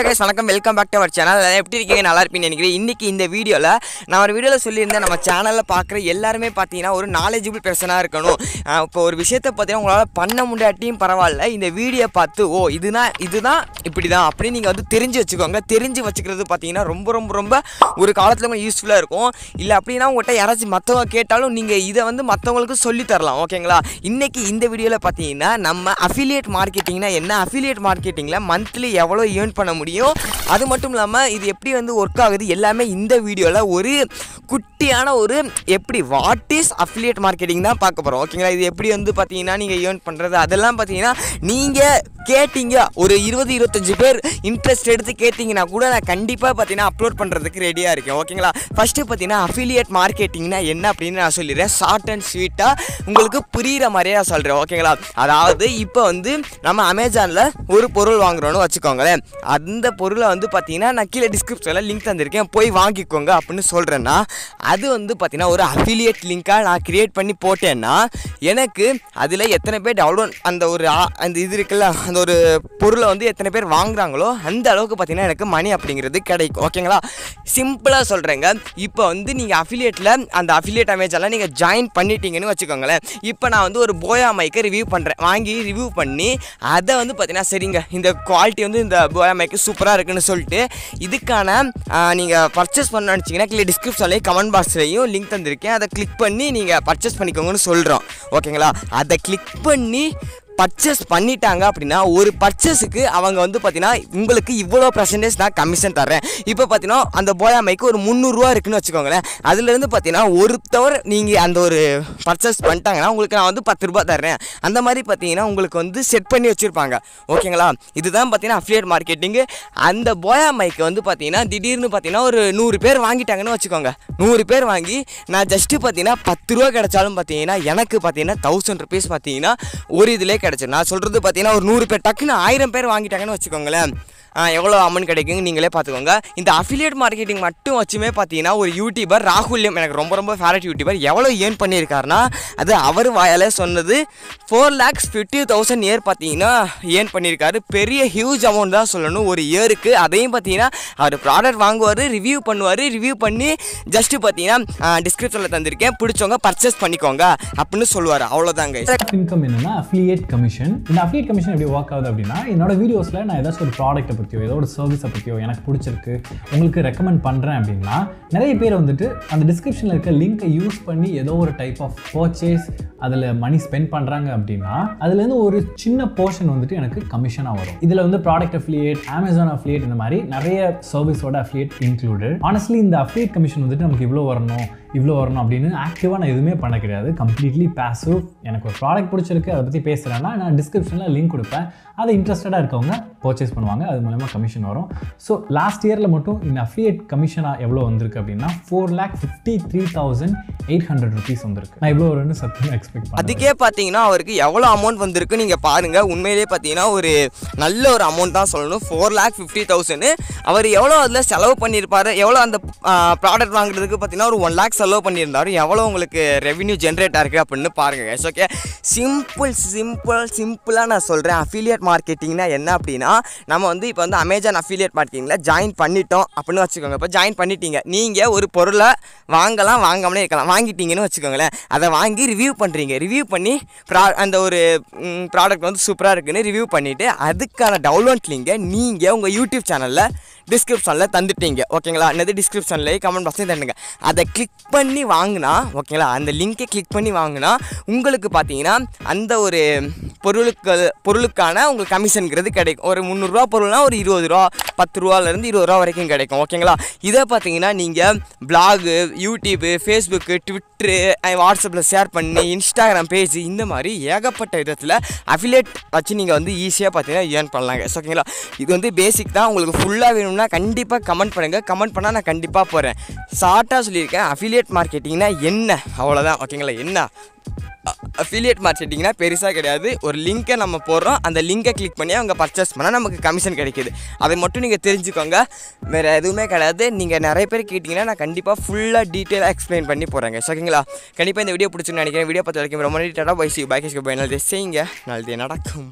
guys, welcome back to our channel. எப்படி இருக்கீங்க நல்லா இருப்பீங்கன்னு நினைக்கிறேன். இன்னைக்கு இந்த வீடியோல நான் ஒரு வீடியோல சொல்லியிருந்தேன் நம்ம சேனல்ல பார்க்குற எல்லாரும் பாத்தீங்கன்னா ஒரு knowledgeable person-ஆ இருக்கணும். இப்போ ஒரு விஷயத்தை பத்தி உங்களால பண்ண முடியாட்டியும் பரவாயில்லை. இந்த வீடியோ பார்த்து இதுதான் இப்படி தான் அப்படி நீங்க வந்து தெரிஞ்சு வச்சுக்கோங்க. தெரிஞ்சு வச்சுக்கிறது பாத்தீங்கன்னா ரொம்ப ஒரு காலத்துல உங்களுக்கு யூஸ்ஃபுல்லா இருக்கும். இல்ல அப்படினா உங்ககிட்ட யாராச்சும் மத்தவங்க கேட்டாலும் நீங்க இத வந்து மத்தவங்களுக்கு சொல்லி தரலாம். ஓகேங்களா? இன்னைக்கு இந்த வீடியோல பாத்தீங்கன்னா நம்ம அஃபிலியேட் மார்க்கெட்டிங்னா என்ன, அஃபிலியேட் மார்க்கெட்டிங்ல மந்த்லி எவ்வளவு earn பண்ண முடியும், அது மட்டும் இல்லாம இது எப்படி வந்து வர்க் ஆகுது எல்லாமே இந்த வீடியோல ஒரு குட்டியான ஒரு எப்படி வாட் இஸ் அஃபிலியேட் மார்க்கெட்டிங் தான் பார்க்க போறோம். ஓகேங்களா? இது எப்படி வந்து பாத்தீங்கன்னா நீங்க earn பண்றது அதெல்லாம் பாத்தீங்கன்னா நீங்க கேட்டிங்க ஒரு 20-25 பேர் இன்ட்ரெஸ்ட் எடுத்து கேட்டிங்கன்னா கூட நான் கண்டிப்பா பாத்தீங்கன்னா அப்லோட் பண்றதுக்கு ரெடியா இருக்கேன். ஓகேங்களா? ஃபர்ஸ்ட் பாத்தீங்கன்னா அஃபிலியேட் மார்க்கெட்டிங்னா என்ன அப்படின்னு நான் சொல்லிடுறேன். ஷார்ட் அண்ட் ஸ்வீட்டா உங்களுக்கு புரியுற மாதிரியே நான் சொல்றேன். ஓகேங்களா? அதாவது இப்போ வந்து நம்ம அமேசான்ல ஒரு பொருள் வாங்குறோம்னு வச்சுக்கோங்களேன். அந்த பொருளை வந்து பார்த்தீங்கன்னா நான் கீழே டிஸ்கிரிப்ஷனில் லிங்க் தந்திருக்கேன், போய் வாங்கிக்கோங்க அப்படின்னு சொல்கிறேன்னா அது வந்து பார்த்தீங்கன்னா ஒரு அஃபிலியேட் லிங்காக நான் க்ரியேட் பண்ணி போட்டேன்னா எனக்கு அதில் எத்தனை பேர் டவுன்லோட் அந்த இது இருக்குல்ல அந்த ஒரு பொருளை வந்து எத்தனை பேர் வாங்குறாங்களோ அந்த அளவுக்கு பார்த்தீங்கன்னா எனக்கு மணி அப்படிங்கிறது கிடைக்கும். ஓகேங்களா? சிம்பிளாக சொல்கிறேங்க. இப்போ வந்து நீங்கள் அஃபிலியேட்டில் அந்த அஃபிலியேட் அமேசானில் நீங்கள் ஜாயின் பண்ணிட்டீங்கன்னு வச்சுக்கோங்களேன். இப்போ நான் வந்து ஒரு போயா மைக்கை ரிவ்யூ பண்ணுறேன், வாங்கி ரிவ்யூ பண்ணி அதை வந்து பார்த்தீங்கன்னா சரிங்க இந்த குவாலிட்டி வந்து இந்த போயா மைக்கு சூப்பராக இருக்குன்னு சொல்லிட்டு இதுக்கான நீங்கள் பர்ச்சேஸ் பண்ண நினச்சிங்கன்னா கீழே டிஸ்கிரிப்ஷன்லேயும் கமெண்ட் பாக்ஸ்லேயும் லிங்க் தந்திருக்கேன், அதை கிளிக் பண்ணி நீங்கள் பர்ச்சேஸ் பண்ணிக்கோங்கன்னு சொல்கிறோம். ஓகேங்களா? அதை கிளிக் பண்ணி பர்ச்சேஸ் பண்ணிட்டாங்க அப்படின்னா ஒரு பர்ச்சேஸுக்கு அவங்க வந்து பார்த்தீங்கன்னா உங்களுக்கு இவ்வளோ % நான் கமிஷன் தரேன். இப்போ பார்த்தீங்கன்னா அந்த போயா மைக்கு ஒரு 300 ரூபா இருக்குன்னு வச்சுக்கோங்களேன். அதுலேருந்து பார்த்தீங்கன்னா ஒருத்தவர் நீங்கள் அந்த ஒரு பர்ச்சேஸ் பண்ணிட்டாங்கன்னா உங்களுக்கு நான் வந்து 10 ரூபா தர்றேன். அந்த மாதிரி பார்த்தீங்கன்னா உங்களுக்கு வந்து செட் பண்ணி வச்சுருப்பாங்க. ஓகேங்களா? இதுதான் பார்த்தீங்கன்னா அஃபிலியேட் மார்க்கெட்டிங்கு. அந்த போயா மைக்கு வந்து பார்த்தீங்கன்னா திடீர்னு பார்த்தீங்கன்னா ஒரு 100 பேர் வாங்கிட்டாங்கன்னு வச்சுக்கோங்க. 100 பேர் வாங்கி நான் ஜஸ்ட்டு பார்த்தீங்கன்னா 10 ரூபா கிடைச்சாலும் பார்த்தீங்கன்னா எனக்கு பார்த்தீங்கன்னா 1000 rupees பார்த்தீங்கன்னா ஒரு இதிலே கிடைச்சிடும். நான் சொல்கிறது பார்த்தீங்கன்னா ஒரு 100 பேர் டக்குன்னு 1000 பேர் வாங்கிட்டாங்கன்னு வச்சுக்கோங்களேன், எவ்வளோ அமௌண்ட் கிடைக்குங்க நீங்களே பார்த்துக்கோங்க. இந்த அஃபிலியேட் மார்க்கெட்டிங் மட்டும் வச்சுமே பார்த்தீங்கன்னா ஒரு யூடியூபர் ராகுல்யம் எனக்கு ரொம்ப ஃபேவரட் யூடியூபர் எவ்வளோ ஏர்ன் பண்ணியிருக்காருன்னா அது அவர் வாயாலே சொன்னது 4,50,000 இயர் பார்த்தீங்கன்னா ஏர்ன் பண்ணியிருக்காரு. பெரிய ஹியூஜ் அமௌண்ட் தான் சொல்லணும் ஒரு இயருக்கு. அதையும் பார்த்தீங்கன்னா அவர் ப்ராடக்ட் வாங்குவார், ரிவ்யூ பண்ணுவார், ரிவ்யூ பண்ணி ஜஸ்ட்டு பார்த்தீங்கன்னா டிஸ்கிரிப்ஷனில் தந்திருக்கேன், பிடிச்சவங்க பர்ச்சேஸ் பண்ணிக்கோங்க அப்படின்னு சொல்லுவார். அவ்வளோதாங்க. இன்கம் என்னன்னா அஃபிலியேட் கமிஷன். இந்த அஃபிலியேட் கமிஷன் எப்படி ஒர்க் ஆகுது அப்படின்னா என்னோட வீடியோஸில் நான் ஏதாச்சும் ஒரு ப்ராடக்ட்டை பற்றியோ ஏதோ ஒரு சர்வீஸை பற்றியோ எனக்கு பிடிச்சிருக்கு உங்களுக்கு ரெக்கமெண்ட் பண்ணுறேன் அப்படின்னா நிறைய பேர் வந்துட்டு அந்த டிஸ்கிரிப்ஷனில் இருக்க லிங்க்கை யூஸ் பண்ணி ஏதோ ஒரு டைப் ஆஃப் பர்ச்சேஸ் அதில் மணி ஸ்பெண்ட் பண்ணுறாங்க அப்படின்னா அதுலேருந்து ஒரு சின்ன போர்ஷன் வந்துட்டு எனக்கு கமிஷனாக வரும். இதில் வந்து ப்ராடக்ட் அஃபிலியேட், அமேசான் அஃபிலியேட், இந்த மாதிரி நிறைய சர்வீஸோட அஃபிலியேட் இன்க்ளூடட். ஆனஸ்ட்லி இந்த அஃபிலியேட் கமிஷன் வந்துட்டு நமக்கு இவ்வளோ வரணும் அப்படின்னு ஆக்டிவாக நான் எதுவுமே பண்ண கிடையாது. Completely passive. எனக்கு ஒரு ப்ராடக்ட் பிடிச்சிருக்கு அதை பற்றி பேசுகிறேன்னா நான் டிஸ்கிரிப்ஷனில் லிங்க் கொடுப்பேன், அதை இன்ட்ரெஸ்டடாக இருக்கவங்க பர்ச்சேஸ் பண்ணுவாங்க, அது மூலமாக கமிஷன் வரும். ஸோ லாஸ்ட் இயரில் மட்டும் இந்த அஃபிலியேட் கமிஷனாக எவ்வளோ வந்திருக்கு அப்படின்னா 4,53,800 rupees வந்திருக்கு. நான் இவ்வளோ வரும்னு சத்தியமாக எக்ஸ்பெக்ட் பண்ணேன். அதுக்கே பார்த்தீங்கன்னா அவருக்கு எவ்வளோ அமௌண்ட் வந்திருக்கு நீங்கள் பாருங்கள். உண்மையிலே பார்த்தீங்கன்னா ஒரு நல்ல ஒரு அமௌண்ட் தான் சொல்லணும். 4,50,000 அவர் எவ்வளோ அதில் செலவு பண்ணியிருப்பார், எவ்வளோ அந்த ப்ராடக்ட் வாங்குறதுக்கு பார்த்தீங்கன்னா ஒரு 1 lakh செலவு பண்ணியிருந்தாரு, எவ்வளோ உங்களுக்கு ரெவன்யூ ஜென்ரேட் ஆயிருக்கு அப்படின்னு பாருங்க. ஓகே, சிம்பிளாக நான் சொல்கிறேன். அஃபிலியேட் மார்க்கெட்டிங்னா என்ன அப்படின்னா நம்ம வந்து இப்போ வந்து அமேசான் அஃபிலியேட் மார்க்கெட்டிங்கில் ஜாயின் பண்ணிட்டோம் அப்படின்னு வச்சுக்கோங்க. இப்போ ஜாயின் பண்ணிட்டீங்க, நீங்கள் ஒரு பொருளை வாங்காமலே இருக்கலாம், வாங்கிட்டீங்கன்னு வச்சுக்கோங்களேன். அதை வாங்கி ரிவ்யூ பண்ணுறீங்க, ரிவ்யூ பண்ணி அந்த ஒரு ப்ராடக்ட் வந்து சூப்பராக இருக்குன்னு ரிவ்யூ பண்ணிவிட்டு அதுக்கான டவுன்லோட் லிங்கை நீங்கள் உங்கள் யூடியூப் சேனலில் டிஸ்கிரிப்ஷனில் தந்துட்டீங்க. ஓகேங்களா? என்னது டிஸ்கிரிப்ஷன்லேயே கமெண்ட் பாக்ஸ்லேயும் தந்துங்க. அதை கிளிக் பண்ணி வாங்கினா ஓகேங்களா, அந்த லிங்கை கிளிக் பண்ணி வாங்கினா உங்களுக்கு பார்த்தீங்கன்னா அந்த ஒரு பொருளுக்கான உங்களுக்கு கமிஷனுங்கிறது கிடைக்கும். ஒரு 300 ரூபா பொருள்னா ஒரு 20 ரூபா, 10 ரூபாலேருந்து 20 ரூபா வரைக்கும் கிடைக்கும். ஓகேங்களா? இதை பார்த்தீங்கன்னா நீங்கள் பிளாகு, யூடியூப்பு, ஃபேஸ்புக்கு, ட்விட்டரு, வாட்ஸ்அப்பில் ஷேர் பண்ணி இன்ஸ்டாகிராம் பேஜ் இந்த மாதிரி ஏகப்பட்ட விதத்தில் அஃபிலியேட் வச்சு நீங்கள் வந்து ஈஸியாக பார்த்தீங்கன்னா ஏர்ன் பண்ணலாங்க. ஓகேங்களா? இது வந்து பேசிக் தான். உங்களுக்கு ஃபுல்லாக வேணும்னா கண்டிப்பாக கமெண்ட் பண்ணுங்கள், கமெண்ட் பண்ணால் நான் கண்டிப்பாக போகிறேன். ஷார்ட்டாக சொல்லியிருக்கேன் அஃபிலியேட் மார்க்கெட்டிங்னா என்ன, அவ்வளோதான். ஓகேங்களா? என்ன அஃபிலியேட் மார்க்கெட்டிங்னா பெருசாக கிடையாது. ஒரு லிங்கை நம்ம போடுறோம், அந்த லிங்கை கிளிக் பண்ணி அவங்க பர்ச்சேஸ் பண்ணால் நமக்கு கமிஷன் கிடைக்கிது. அதை மட்டும் நீங்கள் தெரிஞ்சுக்கோங்க, வேறு எதுவுமே கிடையாது. நீங்கள் நிறைய பேர் கேட்டிங்கன்னா நான் கண்டிப்பாக ஃபுல்லாக டீட்டெயிலாக எக்ஸ்பிளைன் பண்ணி போகிறேங்க. ஓகேங்களா? கண்டிப்பாக இந்த வீடியோ பிடிச்சுன்னு நினைக்கிறேன். வீடியோ பார்த்து வரைக்கும் ரொம்ப நன்றி. Tata bye. C by. 𝗙𝗪 செய்யுங்க, நல்லது நடக்கும்.